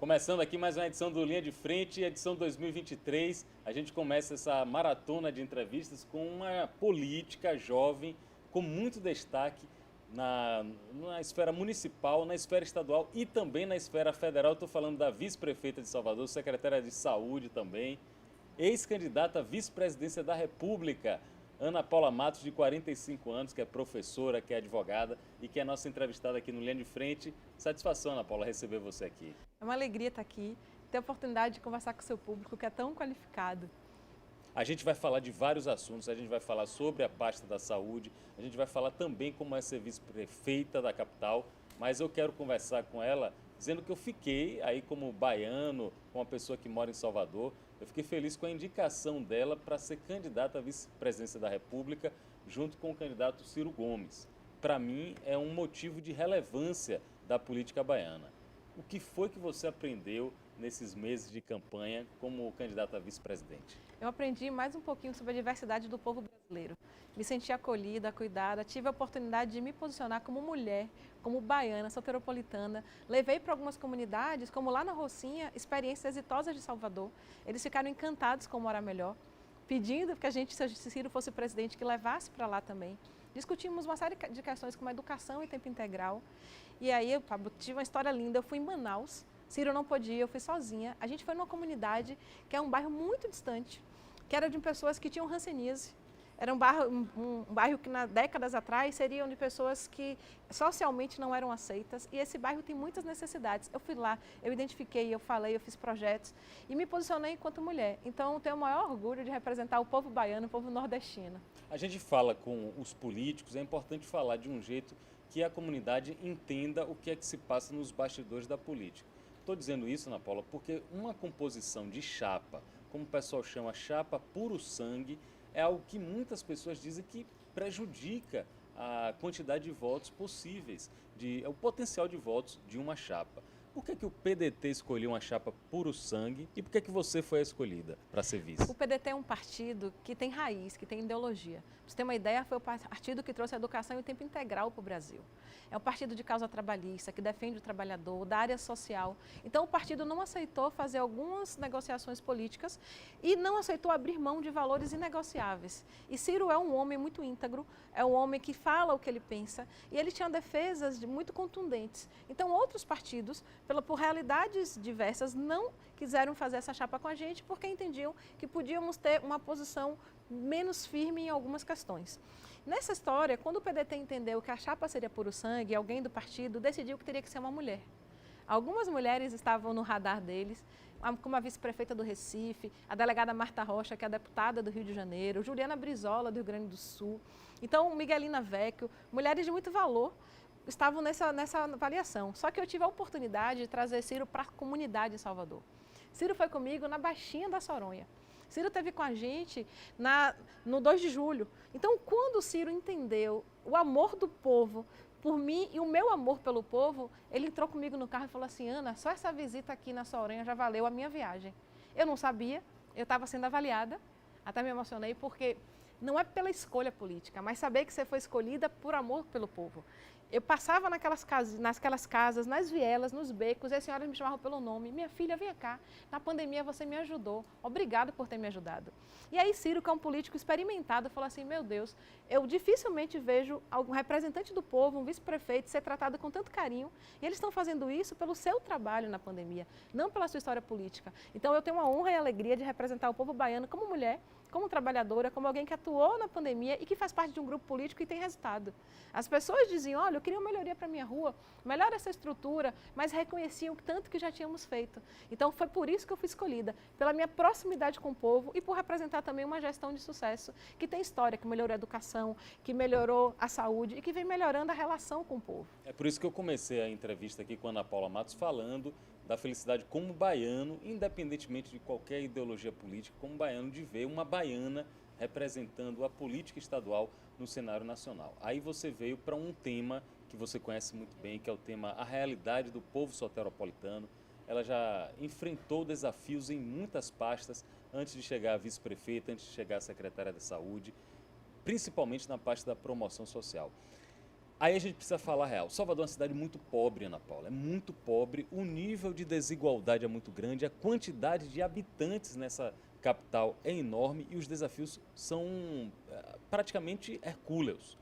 Começando aqui mais uma edição do Linha de Frente, edição 2023. A gente começa essa maratona de entrevistas com uma política jovem com muito destaque na esfera municipal, na esfera estadual e também na esfera federal. Estou falando da vice-prefeita de Salvador, secretária de Saúde também, ex-candidata à vice-presidência da República, Ana Paula Matos, de 45 anos, que é professora, que é advogada e que é nossa entrevistada aqui no Linha de Frente. Satisfação, Ana Paula, receber você aqui. É uma alegria estar aqui, ter a oportunidade de conversar com o seu público, que é tão qualificado. A gente vai falar de vários assuntos, a gente vai falar sobre a pasta da saúde, a gente vai falar também como é ser vice-prefeita da capital, mas eu quero conversar com ela dizendo que eu fiquei aí como baiano, como uma pessoa que mora em Salvador, eu fiquei feliz com a indicação dela para ser candidata à vice-presidência da República junto com o candidato Ciro Gomes. Para mim é um motivo de relevância da política baiana. O que foi que você aprendeu nesses meses de campanha como candidata a vice-presidente? Eu aprendi mais um pouquinho sobre a diversidade do povo brasileiro. Me senti acolhida, cuidada, tive a oportunidade de me posicionar como mulher, como baiana, soteropolitana. Levei para algumas comunidades, como lá na Rocinha, experiências exitosas de Salvador. Eles ficaram encantados com Morar Melhor, pedindo que a gente, se Ciro fosse presidente, que levasse para lá também. Discutimos uma série de questões como a educação em tempo integral. E aí, Pablo, tive uma história linda. Eu fui em Manaus, Ciro não podia, eu fui sozinha. A gente foi numa comunidade que é um bairro muito distante, que era de pessoas que tinham hanseníase. Era um bairro que, décadas atrás, seriam de pessoas que socialmente não eram aceitas. E esse bairro tem muitas necessidades. Eu fui lá, eu identifiquei, eu falei, eu fiz projetos e me posicionei enquanto mulher. Então, eu tenho o maior orgulho de representar o povo baiano, o povo nordestino. A gente fala com os políticos, é importante falar de um jeito que a comunidade entenda o que é que se passa nos bastidores da política. Estou dizendo isso, Ana Paula, porque uma composição de chapa, como o pessoal chama chapa puro sangue, é algo que muitas pessoas dizem que prejudica a quantidade de votos possíveis, o potencial de votos de uma chapa. Por que o PDT escolheu uma chapa puro sangue e por que você foi a escolhida para ser vice? O PDT é um partido que tem raiz, que tem ideologia. Para você ter uma ideia, foi o partido que trouxe a educação em tempo integral para o Brasil. É um partido de causa trabalhista, que defende o trabalhador, da área social. Então, o partido não aceitou fazer algumas negociações políticas e não aceitou abrir mão de valores inegociáveis. E Ciro é um homem muito íntegro, é um homem que fala o que ele pensa e ele tinha defesas muito contundentes. Então, outros partidos, por realidades diversas, não quiseram fazer essa chapa com a gente porque entendiam que podíamos ter uma posição menos firme em algumas questões. Nessa história, quando o PDT entendeu que a chapa seria puro sangue, alguém do partido decidiu que teria que ser uma mulher. Algumas mulheres estavam no radar deles, como a vice-prefeita do Recife, a delegada Marta Rocha, que é a deputada do Rio de Janeiro, Juliana Brizola, do Rio Grande do Sul. Então, Miguelina Vecchio, mulheres de muito valor, estavam nessa avaliação. Só que eu tive a oportunidade de trazer Ciro para a comunidade em Salvador. Ciro foi comigo na Baixinha da Soronha. Ciro esteve com a gente no 2 de julho. Então, quando o Ciro entendeu o amor do povo por mim e o meu amor pelo povo, ele entrou comigo no carro e falou assim: Ana, só essa visita aqui na Soronha já valeu a minha viagem. Eu não sabia, eu estava sendo avaliada, até me emocionei porque não é pela escolha política, mas saber que você foi escolhida por amor pelo povo. Eu passava naquelas casas, nas vielas, nos becos, e as senhoras me chamavam pelo nome. Minha filha, vem cá, na pandemia você me ajudou, obrigado por ter me ajudado. E aí Ciro, que é um político experimentado, falou assim: meu Deus, eu dificilmente vejo algum representante do povo, um vice-prefeito, ser tratado com tanto carinho, e eles estão fazendo isso pelo seu trabalho na pandemia, não pela sua história política. Então eu tenho a honra e a alegria de representar o povo baiano como mulher, como trabalhadora, como alguém que atuou na pandemia e que faz parte de um grupo político e tem resultado. As pessoas diziam: olha, eu queria uma melhoria para a minha rua, melhora essa estrutura, mas reconheciam o tanto que já tínhamos feito. Então foi por isso que eu fui escolhida, pela minha proximidade com o povo e por representar também uma gestão de sucesso, que tem história, que melhorou a educação, que melhorou a saúde e que vem melhorando a relação com o povo. É por isso que eu comecei a entrevista aqui com a Ana Paula Matos falando da felicidade como baiano, independentemente de qualquer ideologia política, como baiano, de ver uma baiana representando a política estadual no cenário nacional. Aí você veio para um tema que você conhece muito bem, que é o tema a realidade do povo soteropolitano. Ela já enfrentou desafios em muitas pastas antes de chegar a vice-prefeita, antes de chegar a secretária da Saúde, principalmente na parte da promoção social. Aí a gente precisa falar real. Salvador é uma cidade muito pobre, Ana Paula, é muito pobre, o nível de desigualdade é muito grande, a quantidade de habitantes nessa capital é enorme e os desafios são praticamente hercúleos.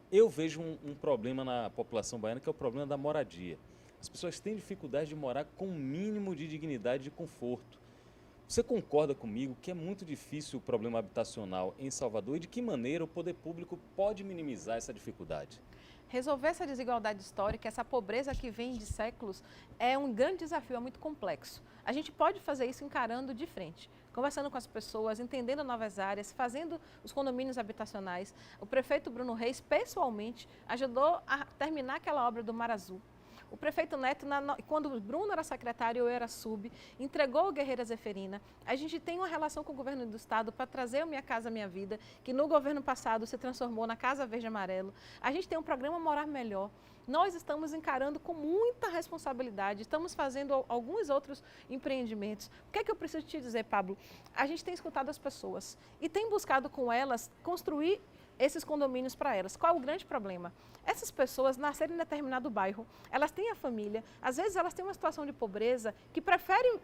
Eu vejo um problema na população baiana, que é o problema da moradia. As pessoas têm dificuldade de morar com o mínimo de dignidade e de conforto. Você concorda comigo que é muito difícil o problema habitacional em Salvador e de que maneira o poder público pode minimizar essa dificuldade? Resolver essa desigualdade histórica, essa pobreza que vem de séculos, é um grande desafio, é muito complexo. A gente pode fazer isso encarando de frente, conversando com as pessoas, entendendo novas áreas, fazendo os condomínios habitacionais. O prefeito Bruno Reis, pessoalmente, ajudou a terminar aquela obra do Mar Azul. O prefeito Neto, quando o Bruno era secretário, eu era sub, entregou o Guerreira Zeferina. A gente tem uma relação com o governo do estado para trazer o Minha Casa Minha Vida, que no governo passado se transformou na Casa Verde e Amarelo. A gente tem um programa Morar Melhor. Nós estamos encarando com muita responsabilidade, estamos fazendo alguns outros empreendimentos. O que é que eu preciso te dizer, Pablo? A gente tem escutado as pessoas e tem buscado com elas construir esses condomínios para elas. Qual é o grande problema? Essas pessoas nasceram em determinado bairro, elas têm a família, às vezes elas têm uma situação de pobreza que preferem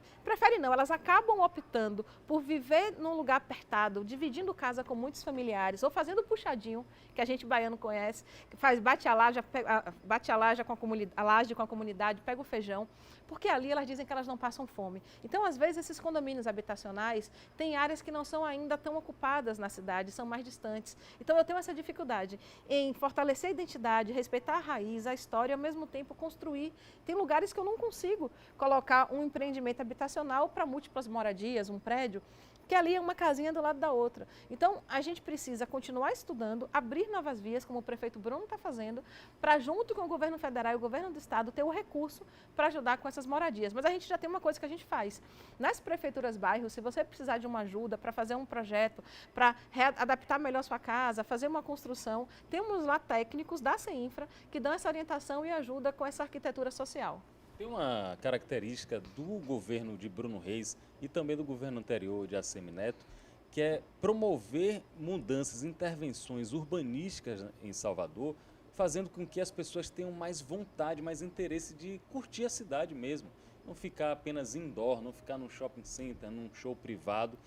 não, elas acabam optando por viver num lugar apertado, dividindo casa com muitos familiares ou fazendo puxadinho, que a gente baiano conhece, que faz bate a laje com a comunidade, pega o feijão, porque ali elas dizem que elas não passam fome. Então, às vezes, esses condomínios habitacionais têm áreas que não são ainda tão ocupadas na cidade, são mais distantes. Então, eu tenho essa dificuldade em fortalecer a identidade, respeitar a raiz, a história, e ao mesmo tempo construir. Tem lugares que eu não consigo colocar um empreendimento habitacional para múltiplas moradias, um prédio, que ali é uma casinha do lado da outra. Então, a gente precisa continuar estudando, abrir novas vias, como o prefeito Bruno está fazendo, para, junto com o governo federal e o governo do estado, ter o recurso para ajudar com essas moradias. Mas a gente já tem uma coisa que a gente faz. Nas prefeituras bairros, se você precisar de uma ajuda para fazer um projeto, para adaptar melhor a sua casa, fazer uma construção, temos lá técnicos da CEINFRA que dão essa orientação e ajuda com essa arquitetura social. Tem uma característica do governo de Bruno Reis e também do governo anterior de Assemineto, que é promover mudanças, intervenções urbanísticas em Salvador, fazendo com que as pessoas tenham mais vontade, mais interesse de curtir a cidade mesmo. Não ficar apenas indoor, não ficar num shopping center, num show privado.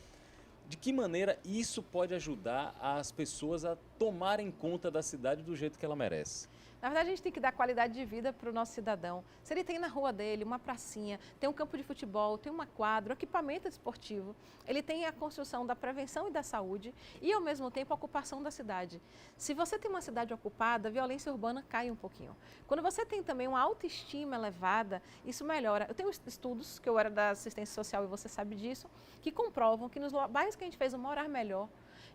De que maneira isso pode ajudar as pessoas a tomarem conta da cidade do jeito que ela merece? Na verdade, a gente tem que dar qualidade de vida para o nosso cidadão. Se ele tem na rua dele uma pracinha, tem um campo de futebol, tem uma quadra, um equipamento esportivo, ele tem a construção da prevenção e da saúde e, ao mesmo tempo, a ocupação da cidade. Se você tem uma cidade ocupada, a violência urbana cai um pouquinho. Quando você tem também uma autoestima elevada, isso melhora. Eu tenho estudos, que eu era da assistência social e você sabe disso, que comprovam que nos bairros que a gente fez o Morar Melhor,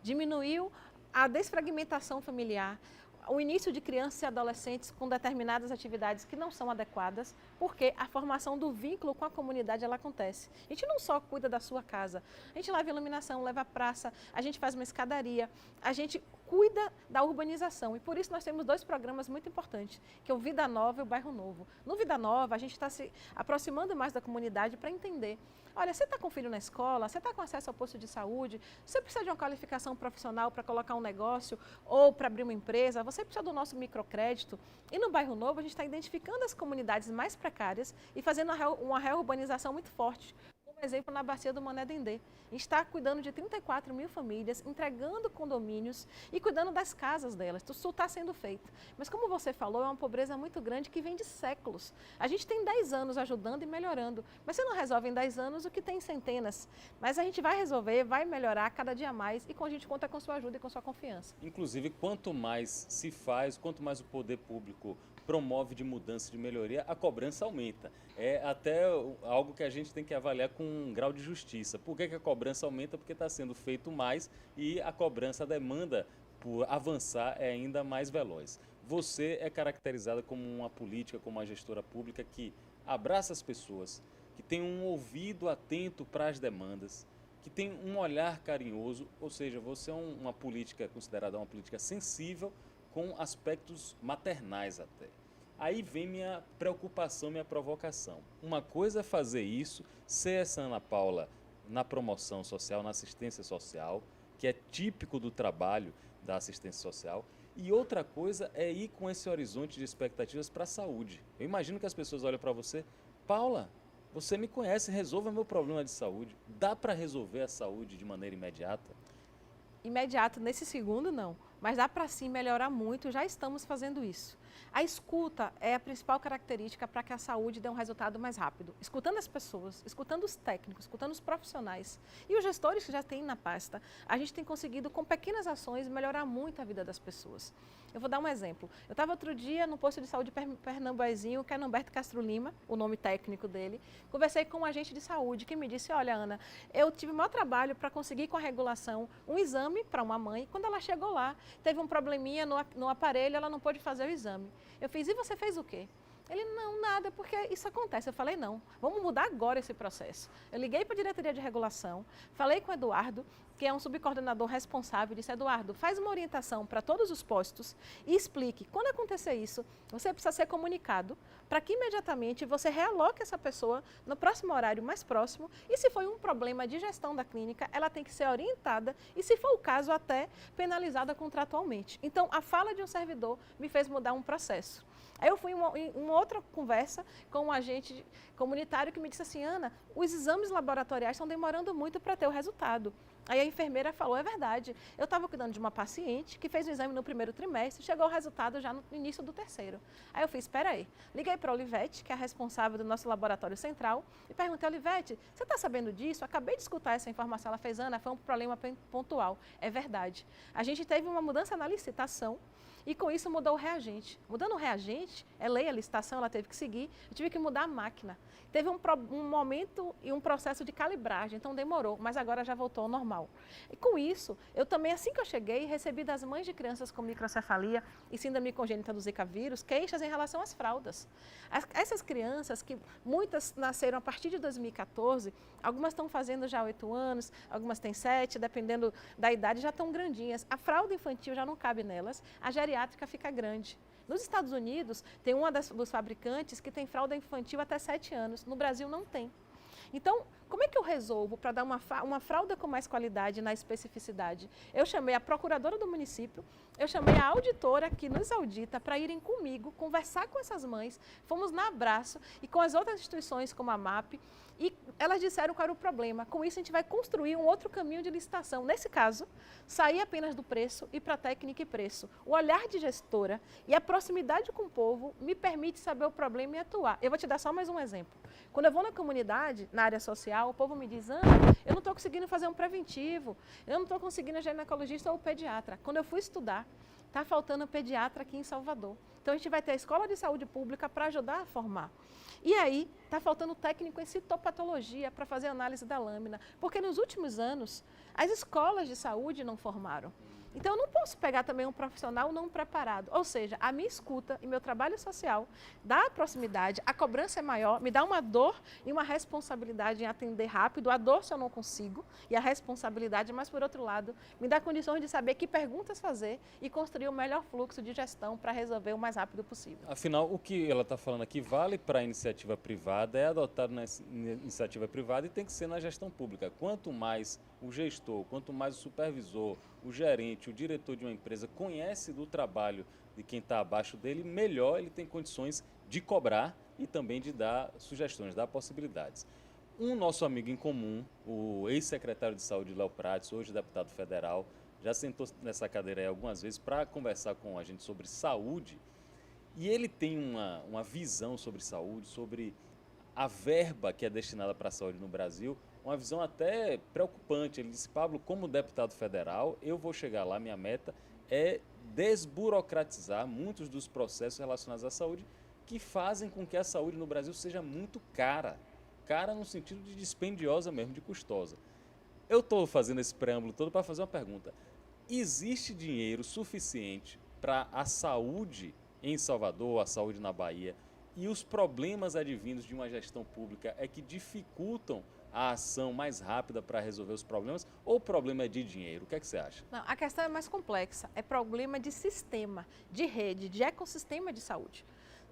diminuiu a desfragmentação familiar, o início de crianças e adolescentes com determinadas atividades que não são adequadas, porque a formação do vínculo com a comunidade ela acontece. A gente não só cuida da sua casa, a gente leva iluminação, leva praça, a gente faz uma escadaria, a gente cuida da urbanização. E por isso nós temos dois programas muito importantes, que é o Vida Nova e o Bairro Novo. No Vida Nova, a gente está se aproximando mais da comunidade para entender. Olha, você está com filho na escola, você está com acesso ao posto de saúde, você precisa de uma qualificação profissional para colocar um negócio ou para abrir uma empresa, você precisa do nosso microcrédito. E no Bairro Novo, a gente está identificando as comunidades mais precárias e fazendo uma reurbanização muito forte. Por exemplo, na Bacia do Mané Dendê. A gente está cuidando de 34 mil famílias, entregando condomínios e cuidando das casas delas. Isso está sendo feito. Mas como você falou, é uma pobreza muito grande que vem de séculos. A gente tem 10 anos ajudando e melhorando, mas você não resolve em 10 anos o que tem em centenas. Mas a gente vai resolver, vai melhorar cada dia mais e a gente conta com sua ajuda e com sua confiança. Inclusive, quanto mais se faz, quanto mais o poder público promove de mudança, de melhoria, a cobrança aumenta. É até algo que a gente tem que avaliar com um grau de justiça. Por que a cobrança aumenta? Porque está sendo feito mais e a cobrança, a demanda por avançar é ainda mais veloz. Você é caracterizada como uma política, como uma gestora pública que abraça as pessoas, que tem um ouvido atento para as demandas, que tem um olhar carinhoso, ou seja, você é uma política considerada uma política sensível, com aspectos maternais até. Aí vem minha preocupação, minha provocação. Uma coisa é fazer isso, ser essa Ana Paula na promoção social, na assistência social, que é típico do trabalho da assistência social, E outra coisa é ir com esse horizonte de expectativas para a saúde. Eu imagino que as pessoas olham para você, Paula, você me conhece, resolva meu problema de saúde. Dá para resolver a saúde de maneira imediata? Imediato, nesse segundo, não. Mas dá para sim melhorar muito, já estamos fazendo isso. A escuta é a principal característica para que a saúde dê um resultado mais rápido. Escutando as pessoas, escutando os técnicos, escutando os profissionais e os gestores que já tem na pasta, a gente tem conseguido, com pequenas ações, melhorar muito a vida das pessoas. Eu vou dar um exemplo. Eu estava outro dia no posto de saúde Pernambuezinho, que é Norberto Castro Lima, o nome técnico dele. Conversei com um agente de saúde que me disse, olha, Ana, eu tive o maior trabalho para conseguir com a regulação um exame para uma mãe. Quando ela chegou lá, teve um probleminha no aparelho, ela não pôde fazer o exame. Eu fiz, e você fez o quê? Ele, não, nada, porque isso acontece. Eu falei, não, vamos mudar agora esse processo. Eu liguei para a diretoria de regulação, falei com o Eduardo, que é um subcoordenador responsável, e disse, Eduardo, faz uma orientação para todos os postos e explique, quando acontecer isso, você precisa ser comunicado para que imediatamente você realoque essa pessoa no próximo horário mais próximo e se foi um problema de gestão da clínica, ela tem que ser orientada e, se for o caso, até penalizada contratualmente. Então, a fala de um servidor me fez mudar um processo. Aí eu fui em uma outra conversa com um agente comunitário que me disse assim, Ana, os exames laboratoriais estão demorando muito para ter o resultado. Aí a enfermeira falou, é verdade, eu estava cuidando de uma paciente que fez o exame no primeiro trimestre, chegou o resultado já no início do terceiro. Aí eu fiz, espera aí, liguei para a Olivete, que é a responsável do nosso laboratório central, e perguntei, Olivete, você está sabendo disso? Acabei de escutar essa informação. Ela fez, Ana, foi um problema pontual. É verdade. A gente teve uma mudança na licitação, e com isso mudou o reagente. Mudando o reagente, é lei a licitação, ela teve que seguir, eu tive que mudar a máquina. Teve um momento e um processo de calibragem, então demorou, mas agora já voltou ao normal. E com isso, eu também, assim que eu cheguei, recebi das mães de crianças com microcefalia e síndrome congênita do Zika vírus, queixas em relação às fraldas. Essas crianças, que muitas nasceram a partir de 2014, algumas estão fazendo já 8 anos, algumas têm 7, dependendo da idade, já estão grandinhas. A fralda infantil já não cabe nelas, a geriátrica fica grande. Nos Estados Unidos, tem uma dos fabricantes que tem fralda infantil até 7 anos. No Brasil, não tem. Então, como é que eu resolvo para dar uma fralda com mais qualidade na especificidade? Eu chamei a procuradora do município, eu chamei a auditora que nos audita para irem comigo, conversar com essas mães, fomos na Abraço e com as outras instituições como a MAP, e elas disseram qual era o problema. Com isso, a gente vai construir um outro caminho de licitação. Nesse caso, sair apenas do preço e para técnica e preço. O olhar de gestora e a proximidade com o povo me permite saber o problema e atuar. Eu vou te dar só mais um exemplo. Quando eu vou na comunidade, na área social, o povo me diz, Ana, eu não estou conseguindo fazer um preventivo, eu não estou conseguindo a ginecologista ou o pediatra. Quando eu fui estudar, está faltando pediatra aqui em Salvador. Então, a gente vai ter a escola de saúde pública para ajudar a formar. E aí, está faltando técnico em citopatologia para fazer análise da lâmina, porque nos últimos anos, as escolas de saúde não formaram. Então, eu não posso pegar também um profissional não preparado. Ou seja, a minha escuta e meu trabalho social dá proximidade, a cobrança é maior, me dá uma dor e uma responsabilidade em atender rápido. A dor se eu não consigo e a responsabilidade, mas por outro lado, me dá condições de saber que perguntas fazer e construir o melhor fluxo de gestão para resolver o mais rápido possível. Afinal, o que ela está falando aqui vale para a iniciativa privada, é adotado na iniciativa privada e tem que ser na gestão pública. Quanto mais o gestor, quanto mais o supervisor, o gerente, o diretor de uma empresa conhece do trabalho de quem está abaixo dele, melhor ele tem condições de cobrar e também de dar sugestões, dar possibilidades. Um nosso amigo em comum, o ex-secretário de Saúde, Léo Prates, hoje deputado federal, já sentou nessa cadeira aí algumas vezes para conversar com a gente sobre saúde, e ele tem uma visão sobre saúde, sobre a verba que é destinada para a saúde no Brasil, uma visão até preocupante. Ele disse, Pablo, como deputado federal, eu vou chegar lá, minha meta é desburocratizar muitos dos processos relacionados à saúde que fazem com que a saúde no Brasil seja muito cara. Cara no sentido de dispendiosa mesmo, de custosa. Eu estou fazendo esse preâmbulo todo para fazer uma pergunta. Existe dinheiro suficiente para a saúde em Salvador, a saúde na Bahia, e os problemas advindos de uma gestão pública é que dificultam a ação mais rápida para resolver os problemas, ou o problema é de dinheiro? O que é que você acha? Não, a questão é mais complexa, é problema de sistema, de rede, de ecossistema de saúde.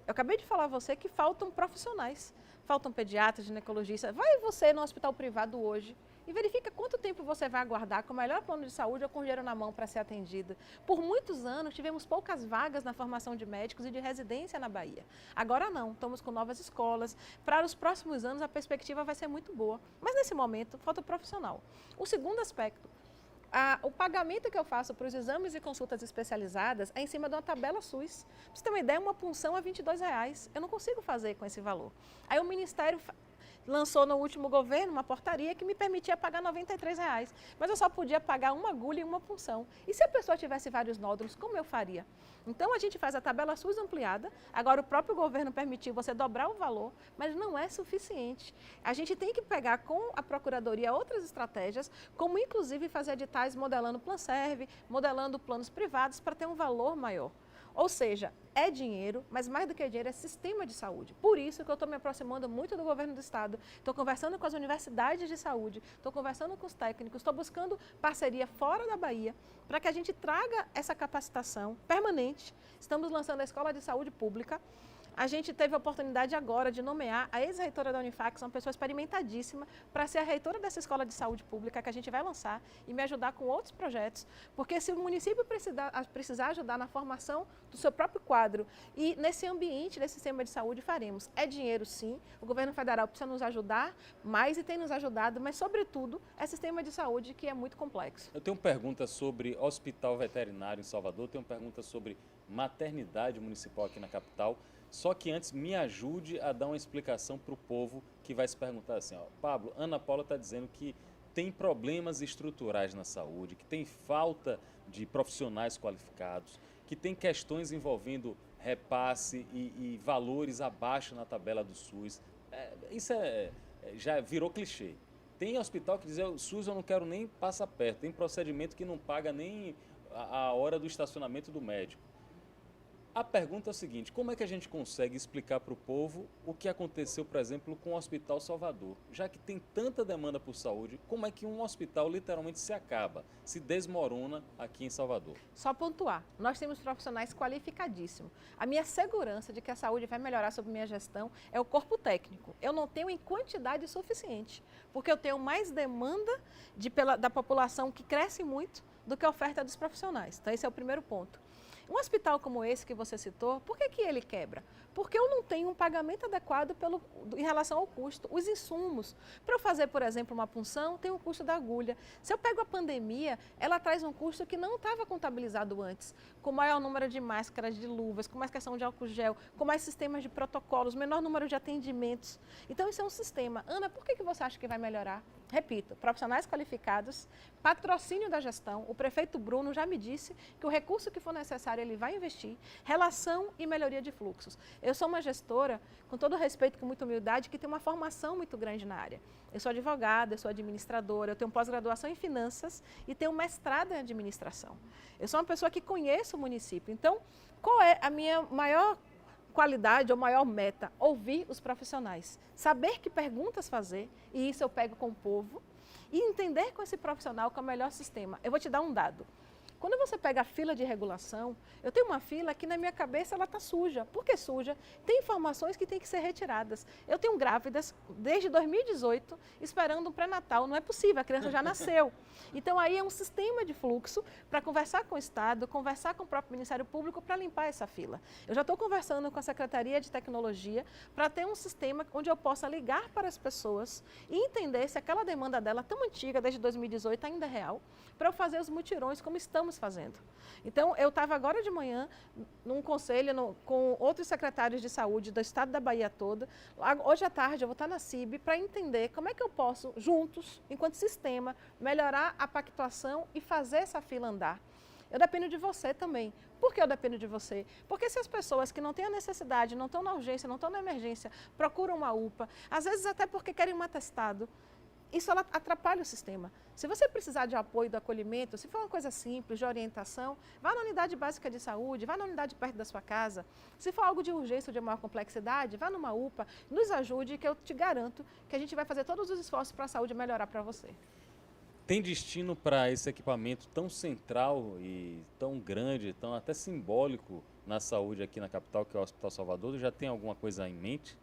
Eu acabei de falar a você que faltam profissionais, faltam pediatras, ginecologistas. Vai você no hospital privado hoje e verifica quanto tempo você vai aguardar com o melhor plano de saúde ou com dinheiro na mão para ser atendido. Por muitos anos tivemos poucas vagas na formação de médicos e de residência na Bahia. Agora não, estamos com novas escolas. Para os próximos anos a perspectiva vai ser muito boa, mas nesse momento falta profissional. O segundo aspecto, o pagamento que eu faço para os exames e consultas especializadas é em cima de uma tabela SUS. Para você ter uma ideia, uma punção é R$22. Eu não consigo fazer com esse valor. Aí o Ministério lançou no último governo uma portaria que me permitia pagar R$93, mas eu só podia pagar uma agulha e uma punção. E se a pessoa tivesse vários nódulos, como eu faria? Então a gente faz a tabela SUS ampliada, agora o próprio governo permitiu você dobrar o valor, mas não é suficiente. A gente tem que pegar com a Procuradoria outras estratégias, como inclusive fazer editais modelando Planserve, modelando planos privados para ter um valor maior. Ou seja, é dinheiro, mas mais do que dinheiro é sistema de saúde. Por isso que eu estou me aproximando muito do governo do estado, estou conversando com as universidades de saúde, estou conversando com os técnicos, estou buscando parceria fora da Bahia para que a gente traga essa capacitação permanente. Estamos lançando a Escola de Saúde Pública. A gente teve a oportunidade agora de nomear a ex-reitora da Unifax, uma pessoa experimentadíssima, para ser a reitora dessa escola de saúde pública que a gente vai lançar e me ajudar com outros projetos, porque se o município precisar ajudar na formação do seu próprio quadro e nesse ambiente, nesse sistema de saúde, faremos. É dinheiro sim, o governo federal precisa nos ajudar mais e tem nos ajudado, mas sobretudo é sistema de saúde que é muito complexo. Eu tenho pergunta sobre hospital veterinário em Salvador, tenho pergunta sobre maternidade municipal aqui na capital. Só que antes me ajude a dar uma explicação para o povo que vai se perguntar assim, ó, Pablo, Ana Paula está dizendo que tem problemas estruturais na saúde, que tem falta de profissionais qualificados, que tem questões envolvendo repasse e valores abaixo na tabela do SUS. Isso já virou clichê. Tem hospital que diz, o SUS eu não quero nem passar perto, tem procedimento que não paga nem a hora do estacionamento do médico. A pergunta é o seguinte, como é que a gente consegue explicar para o povo o que aconteceu, por exemplo, com o Hospital Salvador? Já que tem tanta demanda por saúde, como é que um hospital literalmente se acaba, se desmorona aqui em Salvador? Só pontuar, nós temos profissionais qualificadíssimos. A minha segurança de que a saúde vai melhorar sob minha gestão é o corpo técnico. Eu não tenho em quantidade suficiente, porque eu tenho mais demanda da população que cresce muito do que a oferta dos profissionais. Então esse é o primeiro ponto. Um hospital como esse que você citou, por que ele quebra? Porque eu não tenho um pagamento adequado em relação ao custo. Os insumos, para eu fazer, por exemplo, uma punção, tem o custo da agulha. Se eu pego a pandemia, ela traz um custo que não estava contabilizado antes, com maior número de máscaras, de luvas, com mais questão de álcool gel, com mais sistemas de protocolos, menor número de atendimentos. Então, isso é um sistema. Ana, por que você acha que vai melhorar? Repito, profissionais qualificados, patrocínio da gestão, o prefeito Bruno já me disse que o recurso que for necessário ele vai investir, relação e melhoria de fluxos. Eu sou uma gestora, com todo respeito, com muita humildade, que tem uma formação muito grande na área. Eu sou advogada, eu sou administradora, eu tenho pós-graduação em finanças e tenho mestrado em administração. Eu sou uma pessoa que conhece o município. Então, qual é a minha maior qualidade ou maior meta? Ouvir os profissionais, saber que perguntas fazer, e isso eu pego com o povo, e entender com esse profissional qual é o melhor sistema. Eu vou te dar um dado. Quando você pega a fila de regulação, eu tenho uma fila que na minha cabeça ela está suja. Por que suja? Tem informações que têm que ser retiradas. Eu tenho grávidas desde 2018 esperando um pré-natal. Não é possível, a criança já nasceu. Então aí é um sistema de fluxo para conversar com o Estado, conversar com o próprio Ministério Público para limpar essa fila. Eu já estou conversando com a Secretaria de Tecnologia para ter um sistema onde eu possa ligar para as pessoas e entender se aquela demanda dela tão antiga, desde 2018, ainda é real, para eu fazer os mutirões como estamos fazendo. Então, eu estava agora de manhã num conselho com outros secretários de saúde do estado da Bahia toda. Hoje à tarde eu vou estar na CIB para entender como é que eu posso, juntos, enquanto sistema, melhorar a pactuação e fazer essa fila andar. Eu dependo de você também. Por que eu dependo de você? Porque se as pessoas que não têm a necessidade, não estão na urgência, não estão na emergência, procuram uma UPA, às vezes até porque querem um atestado, isso ela atrapalha o sistema. Se você precisar de apoio, do acolhimento, se for uma coisa simples, de orientação, vá na unidade básica de saúde, vá na unidade perto da sua casa. Se for algo de urgência ou de maior complexidade, vá numa UPA, nos ajude, que eu te garanto que a gente vai fazer todos os esforços para a saúde melhorar para você. Tem destino para esse equipamento tão central e tão grande, tão até simbólico na saúde aqui na capital, que é o Hospital Salvador? Já tem alguma coisa em mente?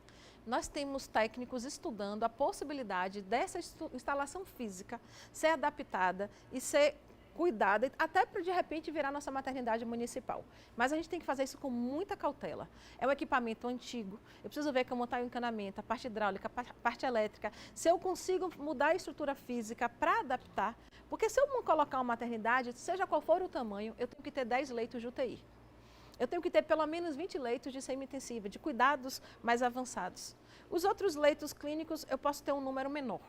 Nós temos técnicos estudando a possibilidade dessa instalação física ser adaptada e ser cuidada, até para de repente virar nossa maternidade municipal. Mas a gente tem que fazer isso com muita cautela. É um equipamento antigo, eu preciso ver como está o encanamento, a parte hidráulica, a parte elétrica, se eu consigo mudar a estrutura física para adaptar, porque se eu não colocar uma maternidade, seja qual for o tamanho, eu tenho que ter 10 leitos de UTI. Eu tenho que ter pelo menos 20 leitos de semi-intensiva, de cuidados mais avançados. Os outros leitos clínicos eu posso ter um número menor.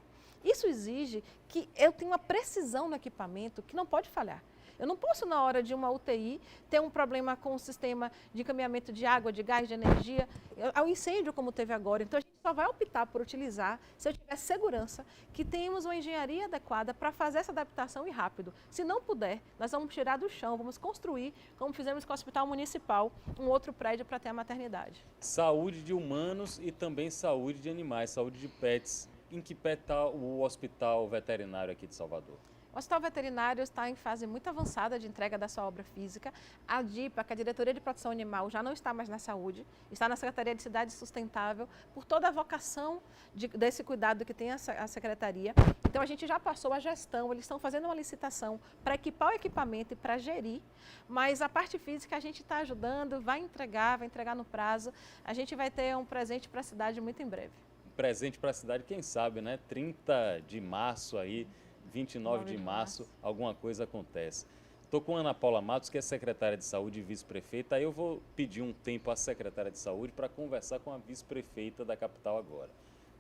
Isso exige que eu tenha uma precisão no equipamento que não pode falhar. Eu não posso, na hora de uma UTI, ter um problema com o sistema de encaminhamento de água, de gás, de energia, ao incêndio como teve agora. Então, a gente só vai optar por utilizar se eu tiver segurança que temos uma engenharia adequada para fazer essa adaptação e rápido. Se não puder, nós vamos tirar do chão, vamos construir, como fizemos com o Hospital Municipal, um outro prédio para ter a maternidade. Saúde de humanos e também saúde de animais, saúde de pets. Em que pé está o hospital veterinário aqui de Salvador? O Hospital Veterinário está em fase muito avançada de entrega da sua obra física. A DIPA, que é a Diretoria de Proteção Animal, já não está mais na saúde, está na Secretaria de Cidade Sustentável, por toda a vocação desse cuidado que tem a Secretaria. Então, a gente já passou a gestão, eles estão fazendo uma licitação para equipar o equipamento e para gerir, mas a parte física a gente está ajudando, vai entregar no prazo. A gente vai ter um presente para a cidade muito em breve. Presente para a cidade, quem sabe, né? 30 de março aí, 29 de março, alguma coisa acontece. Estou com a Ana Paula Matos, que é secretária de Saúde e vice-prefeita. Aí eu vou pedir um tempo à secretária de Saúde para conversar com a vice-prefeita da capital agora.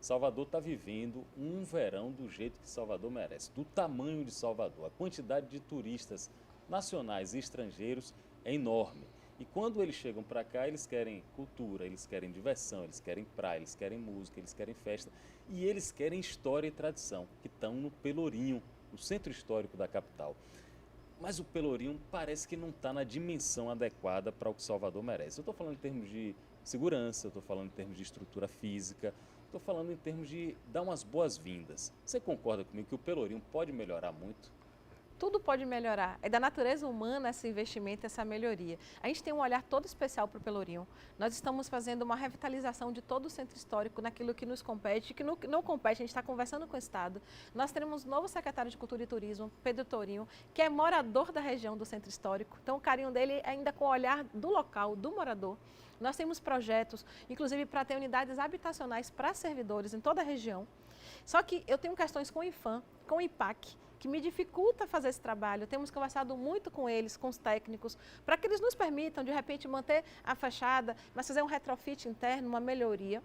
Salvador está vivendo um verão do jeito que Salvador merece, do tamanho de Salvador. A quantidade de turistas nacionais e estrangeiros é enorme. E quando eles chegam para cá, eles querem cultura, eles querem diversão, eles querem praia, eles querem música, eles querem festa e eles querem história e tradição, que estão no Pelourinho, no centro histórico da capital. Mas o Pelourinho parece que não está na dimensão adequada para o que Salvador merece. Eu estou falando em termos de segurança, eu estou falando em termos de estrutura física, estou falando em termos de dar umas boas-vindas. Você concorda comigo que o Pelourinho pode melhorar muito? Tudo pode melhorar. É da natureza humana esse investimento, essa melhoria. A gente tem um olhar todo especial para o Pelourinho. Nós estamos fazendo uma revitalização de todo o centro histórico naquilo que nos compete, que não compete, a gente está conversando com o Estado. Nós teremos um novo secretário de Cultura e Turismo, Pedro Tourinho, que é morador da região do centro histórico. Então o carinho dele é ainda com o olhar do local, do morador. Nós temos projetos, inclusive para ter unidades habitacionais para servidores em toda a região. Só que eu tenho questões com o IFAM, com o IPAC, que me dificulta fazer esse trabalho. Temos conversado muito com eles, com os técnicos, para que eles nos permitam, de repente, manter a fachada, mas fazer um retrofit interno, uma melhoria.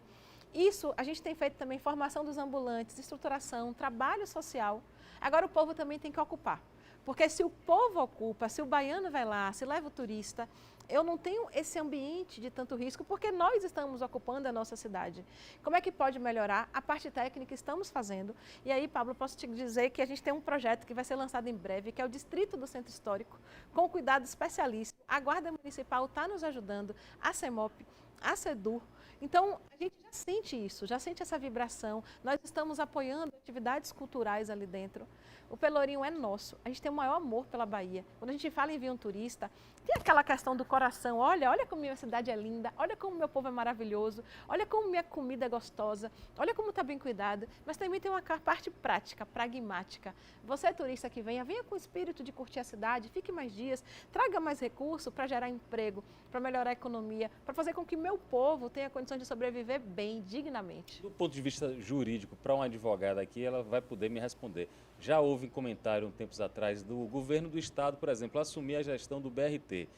Isso, a gente tem feito também formação dos ambulantes, estruturação, trabalho social. Agora o povo também tem que ocupar. Porque se o povo ocupa, se o baiano vai lá, se leva o turista, eu não tenho esse ambiente de tanto risco, porque nós estamos ocupando a nossa cidade. Como é que pode melhorar? A parte técnica estamos fazendo. E aí, Pablo, posso te dizer que a gente tem um projeto que vai ser lançado em breve, que é o Distrito do Centro Histórico, com cuidado especialista. A Guarda Municipal está nos ajudando, a CEMOP, a SEDUR. Então, a gente já sente isso, já sente essa vibração. Nós estamos apoiando atividades culturais ali dentro. O Pelourinho é nosso, a gente tem o maior amor pela Bahia. Quando a gente fala em vir um turista, tem aquela questão do coração, olha como minha cidade é linda, olha como meu povo é maravilhoso, olha como minha comida é gostosa, olha como está bem cuidada, mas também tem uma parte prática, pragmática. Você é turista que venha com o espírito de curtir a cidade, fique mais dias, traga mais recurso para gerar emprego, para melhorar a economia, para fazer com que meu povo tenha condições de sobreviver bem, dignamente. Do ponto de vista jurídico, para uma advogada aqui, ela vai poder me responder. Já houve comentário, tempos atrás, do governo do estado, por exemplo, assumir a gestão do BRT.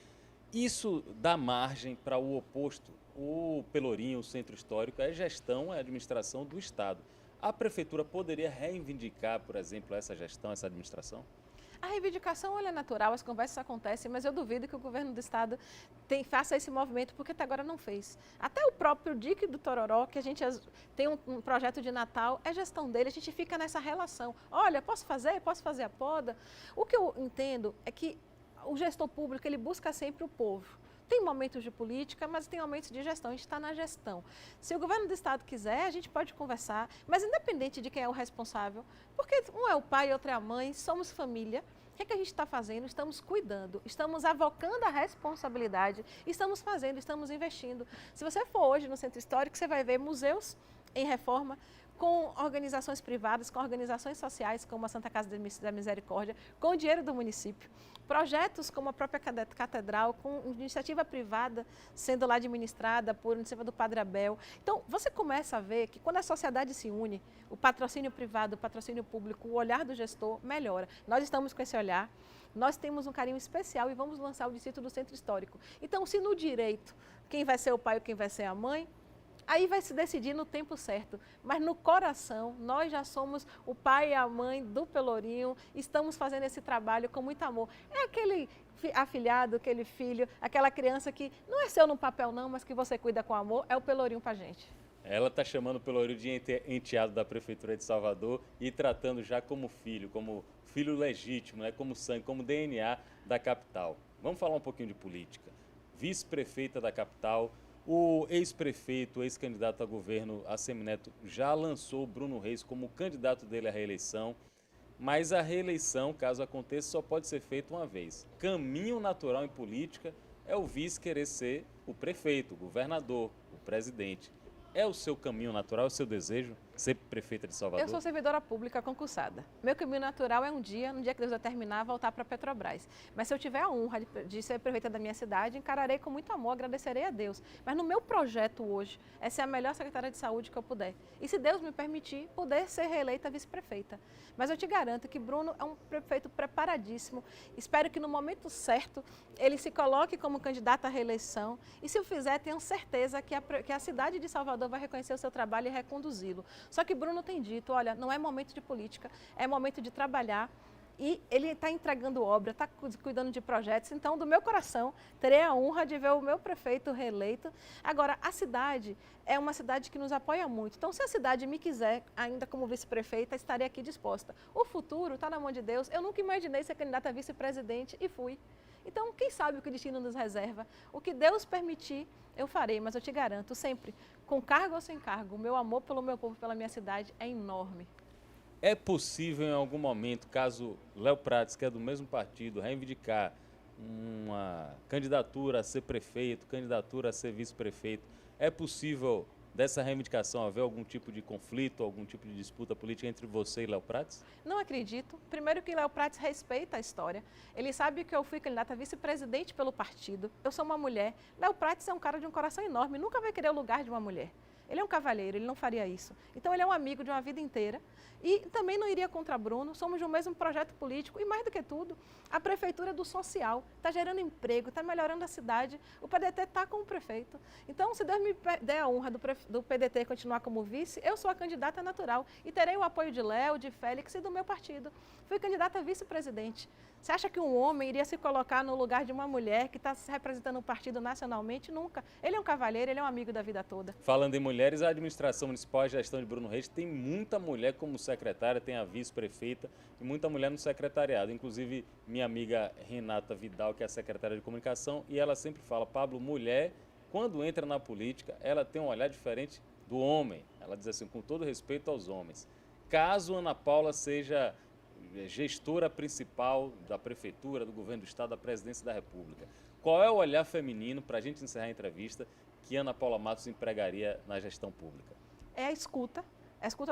Isso dá margem para o oposto. O Pelourinho, o centro histórico, é gestão, é administração do estado. A prefeitura poderia reivindicar, por exemplo, essa gestão, essa administração? A reivindicação é natural, as conversas acontecem, mas eu duvido que o governo do estado faça esse movimento, porque até agora não fez. Até o próprio Dique do Tororó, que a gente tem um projeto de Natal, é gestão dele, a gente fica nessa relação. Olha, posso fazer a poda? O que eu entendo é que o gestor público, ele busca sempre o povo. Tem momentos de política, mas tem momentos de gestão, a gente está na gestão. Se o governo do estado quiser, a gente pode conversar, mas independente de quem é o responsável, porque um é o pai, outro é a mãe, somos família, O que é que a gente está fazendo? Estamos cuidando, estamos avocando a responsabilidade, estamos fazendo, estamos investindo. Se você for hoje no Centro Histórico, você vai ver museus em reforma, com organizações privadas, com organizações sociais, como a Santa Casa da Misericórdia, com o dinheiro do município. Projetos como a própria catedral, com iniciativa privada sendo lá administrada por iniciativa do Padre Abel. Então, você começa a ver que quando a sociedade se une, o patrocínio privado, o patrocínio público, o olhar do gestor melhora. Nós estamos com esse olhar, nós temos um carinho especial e vamos lançar o Distrito do Centro Histórico. Então, se no direito, quem vai ser o pai ou quem vai ser a mãe, aí vai se decidir no tempo certo, mas no coração nós já somos o pai e a mãe do Pelourinho, estamos fazendo esse trabalho com muito amor. É aquele afilhado, aquele filho, aquela criança que não é seu no papel não, mas que você cuida com amor, é o Pelourinho pra gente. Ela está chamando o Pelourinho de enteado da Prefeitura de Salvador e tratando já como filho legítimo, né? Como sangue, como DNA da capital. Vamos falar um pouquinho de política. Vice-prefeita da capital, o ex-prefeito, ex-candidato a governo, Assemineto, já lançou o Bruno Reis como candidato dele à reeleição, mas a reeleição, caso aconteça, só pode ser feita uma vez. Caminho natural em política é o vice querer ser o prefeito, o governador, o presidente. É o seu caminho natural, é o seu desejo ser prefeita de Salvador? Eu sou servidora pública concursada. Meu caminho natural é no dia que Deus determinar, voltar para a Petrobras. Mas se eu tiver a honra de ser prefeita da minha cidade, encararei com muito amor, agradecerei a Deus. Mas no meu projeto hoje é ser a melhor secretária de saúde que eu puder. E se Deus me permitir, poder ser reeleita vice-prefeita. Mas eu te garanto que Bruno é um prefeito preparadíssimo. Espero que no momento certo ele se coloque como candidato à reeleição. E se o fizer, tenho certeza que a cidade de Salvador vai reconhecer o seu trabalho e reconduzi-lo. Só que Bruno tem dito, olha, não é momento de política, é momento de trabalhar. E ele está entregando obra, está cuidando de projetos. Então, do meu coração, terei a honra de ver o meu prefeito reeleito. Agora, a cidade é uma cidade que nos apoia muito. Então, se a cidade me quiser, ainda como vice-prefeita, estarei aqui disposta. O futuro está na mão de Deus. Eu nunca imaginei ser candidata a vice-presidente e fui. Então, quem sabe o que o destino nos reserva? O que Deus permitir, eu farei. Mas eu te garanto, sempre, com cargo ou sem cargo, o meu amor pelo meu povo, pela minha cidade é enorme. É possível em algum momento, caso Léo Prates, que é do mesmo partido, reivindicar uma candidatura a ser prefeito, candidatura a ser vice-prefeito, é possível dessa reivindicação haver algum tipo de conflito, algum tipo de disputa política entre você e Léo Prates? Não acredito. Primeiro que Léo Prates respeita a história. Ele sabe que eu fui candidata a vice-presidente pelo partido. Eu sou uma mulher. Léo Prates é um cara de um coração enorme, nunca vai querer o lugar de uma mulher. Ele é um cavalheiro, ele não faria isso. Então ele é um amigo de uma vida inteira e também não iria contra Bruno, somos de um mesmo projeto político e mais do que tudo, a prefeitura é do social, está gerando emprego, está melhorando a cidade, o PDT está com o prefeito. Então se Deus me der a honra do PDT continuar como vice, eu sou a candidata natural e terei o apoio de Léo, de Félix e do meu partido. Fui candidata a vice-presidente. Você acha que um homem iria se colocar no lugar de uma mulher que está se representando um partido nacionalmente? Nunca. Ele é um cavalheiro, ele é um amigo da vida toda. Falando em mulheres, a administração municipal, a gestão de Bruno Reis, tem muita mulher como secretária, tem a vice-prefeita e muita mulher no secretariado. Inclusive, minha amiga Renata Vidal, que é a secretária de comunicação, e ela sempre fala, Pablo, mulher, quando entra na política, ela tem um olhar diferente do homem. Ela diz assim, com todo respeito aos homens. Caso Ana Paula seja gestora principal da prefeitura, do governo do estado, da presidência da república, qual é o olhar feminino, para a gente encerrar a entrevista, que Ana Paula Matos empregaria na gestão pública? É a escuta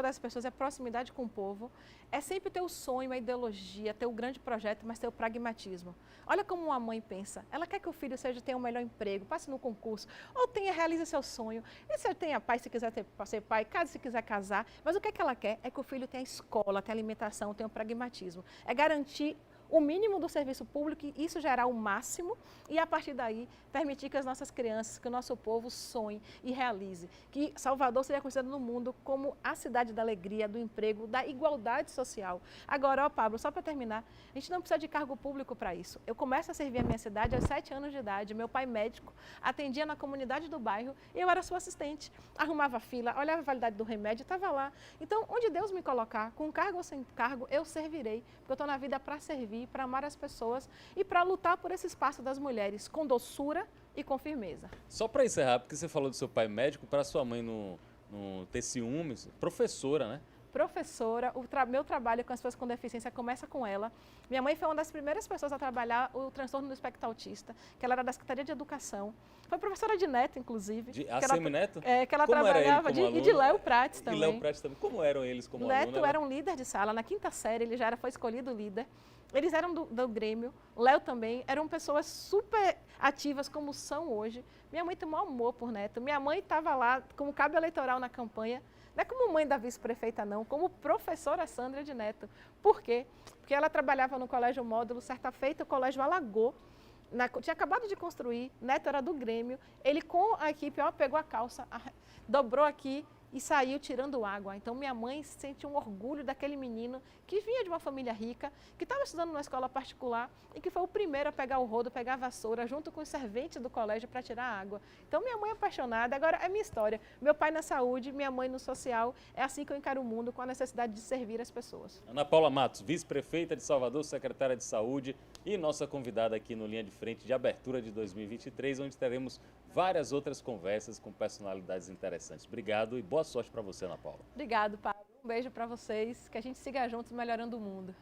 das pessoas, é a proximidade com o povo, é sempre ter o sonho, a ideologia, ter o grande projeto, mas ter o pragmatismo. Olha como uma mãe pensa, ela quer que o filho tenha um melhor emprego, passe no concurso, ou realize seu sonho. E se tenha pai, se quiser ser pai, case se quiser casar, mas o que ela quer é que o filho tenha escola, tenha alimentação, tenha o pragmatismo. É garantir o mínimo do serviço público e isso gerar o máximo e, a partir daí, permitir que as nossas crianças, que o nosso povo sonhe e realize. Que Salvador seja considerado no mundo como a cidade da alegria, do emprego, da igualdade social. Agora, Pablo, só para terminar, a gente não precisa de cargo público para isso. Eu começo a servir a minha cidade aos 7 anos de idade. Meu pai médico atendia na comunidade do bairro e eu era sua assistente. Arrumava fila, olhava a validade do remédio, estava lá. Então, onde Deus me colocar, com cargo ou sem cargo, eu servirei, porque eu estou na vida para servir, para amar as pessoas e para lutar por esse espaço das mulheres, com doçura e com firmeza. Só para encerrar, porque você falou do seu pai médico, para sua mãe não ter ciúmes, professora, né? professora, meu trabalho com as pessoas com deficiência começa com ela. Minha mãe foi uma das primeiras pessoas a trabalhar o transtorno do espectro autista, que ela era da Secretaria de Educação. Foi professora de Neto, inclusive. De ACM Neto? É, que ela Como trabalhava, e de Léo Prates E também. Léo Prates também. Como eram eles como aluno? Neto era um líder de sala, na 5ª série ele já foi escolhido líder. Eles eram do Grêmio, Léo também, eram pessoas super ativas como são hoje. Minha mãe tem o maior amor por Neto. Minha mãe estava lá como cabo eleitoral na campanha, não é como mãe da vice-prefeita não, como professora Sandra de Neto. Por quê? Porque ela trabalhava no Colégio Módulo, certa feita o colégio alagou, tinha acabado de construir, Neto era do Grêmio, ele com a equipe pegou a calça, dobrou aqui, e saiu tirando água. Então, minha mãe sente um orgulho daquele menino que vinha de uma família rica, que estava estudando numa escola particular e que foi o primeiro a pegar o rodo, pegar a vassoura, junto com os serventes do colégio para tirar água. Então, minha mãe é apaixonada. Agora, é minha história. Meu pai na saúde, minha mãe no social. É assim que eu encaro o mundo, com a necessidade de servir as pessoas. Ana Paula Matos, vice-prefeita de Salvador, secretária de Saúde e nossa convidada aqui no Linha de Frente de abertura de 2023, onde teremos várias outras conversas com personalidades interessantes. Obrigado e boa sorte para você, Ana Paula. Obrigado, Pablo. Um beijo para vocês, que a gente siga juntos melhorando o mundo.